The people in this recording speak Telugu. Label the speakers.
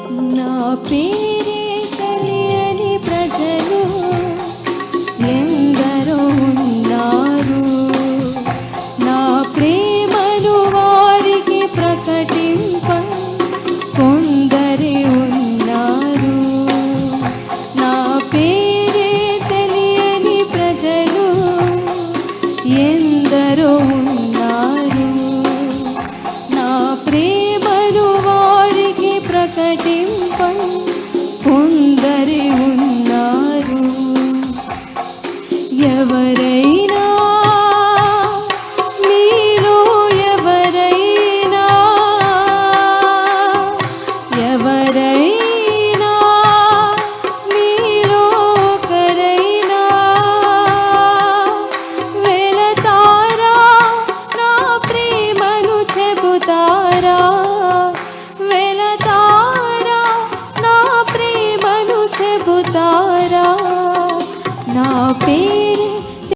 Speaker 1: నా పేరే తెలియని ప్రజలు ఎందరో ఉన్నారు. నా ప్రేమను వారికి ప్రకటింప కొందరే ఉన్నారు. నా పేరే తెలియని ప్రజలు ఎందరో ఉన్నారు. నా ప్రేమను వారికి ప్రకటింప కొందరే ఉన్నారు. ఎవరైనా మీలో ఎవరైనా ఎవరైనా మీలో ఒకరైనా వెళతారా నా ప్రేమను చెబుతారా వెళతారా నా ప్రేమను చెబుతారా